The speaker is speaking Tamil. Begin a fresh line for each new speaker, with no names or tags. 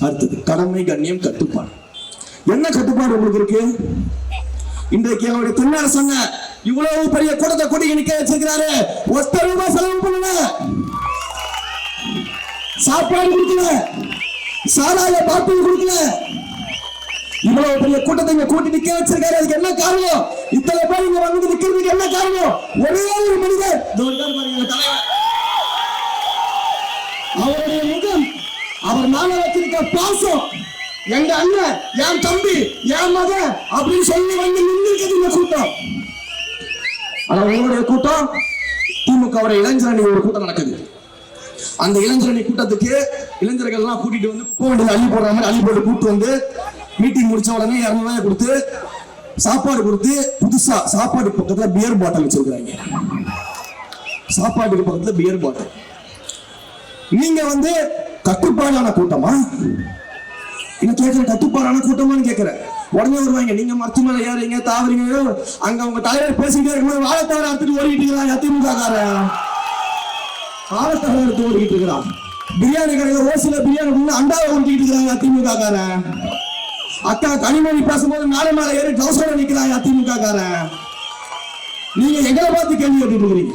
அடுத்தது கடமை, கண்ணியம், கட்டுப்பாடு. என்ன கட்டுப்பாடு உங்களுக்கு இருக்கு? இன்றைக்கு அவருடைய தென்னரசங்க இவ்வளவு பெரிய கூட்டத்தை கூட்டி நிக்க வச்சிருக்கிறாரு. ஒத்த ரூபாய் செலவு பண்ணல, சாப்பாடு கொடுக்கல, சாராய பாட்டில் கொடுக்கல. இவ்வளவு பெரிய கூட்டத்தை இங்க கூட்டி நிக்க வச்சிருக்காரு. அதுக்கு என்ன காரணம்? இத்தனை பேர் இங்க வந்து நிக்கிறதுக்கு என்ன காரணம்? ஒரே ஒரு மனிதர், அவருடைய முகம், அவர் மேல வச்சிருக்க பாசம், எங்க அண்ணன், என் தம்பி, என் மகன் அப்படின்னு சொல்லி வந்து நின்றுக்கிறது இந்த கூட்டம். ஆனா உங்களுடைய கூட்டம் திமுகவுடைய இளைஞரணி ஒரு கூட்டம் நடக்குது. அந்த இளைஞரணி கூட்டத்துக்கு இளைஞர்கள் எல்லாம் கூட்டிட்டு வந்து குப்பை வண்டியில் அள்ளி போடுற மாதிரி அள்ளி போட்டு கூப்பிட்டு வந்து மீட்டிங் முடிச்ச உடனே 200 ரூபாய் கொடுத்து சாப்பாடு கொடுத்து, புதுசா சாப்பாடு பக்கத்துல பியர் பாட்டில் வச்சிருக்காங்க. சாப்பாட்டுக்கு பக்கத்துல பியர் பாட்டில். நீங்க வந்து கட்டுப்பாடான கூட்டமா? என்ன கேட்கிற, கட்டுப்பாடான கூட்டமான்னு கேட்கிறேன். உடனே வருவாங்க, நீங்க மரத்து மேல ஏறீங்க, தாவறீங்க, அங்க உங்க தலைவர் பேசிக்கிட்டே இருக்கும்போது வாழைத்தவரை எடுத்துட்டு ஓடிக்கிட்டு இருக்கிறான் திமுக காரன். வாழைத்தவரை எடுத்து ஓடிக்கிட்டு இருக்கிறான். பிரியாணி கடையில ஓசில பிரியாணி அண்டாவை ஓடிக்கிட்டு இருக்கிறாங்க திமுக காரன். அக்கா கனிமொழி பேசும்போது மேல மேல ஏறி டவுசரோட நிக்கிறாங்க திமுக காரன். நீங்க எங்களை பார்த்து கேள்வி கேட்டுட்டு இருக்கிறீங்க.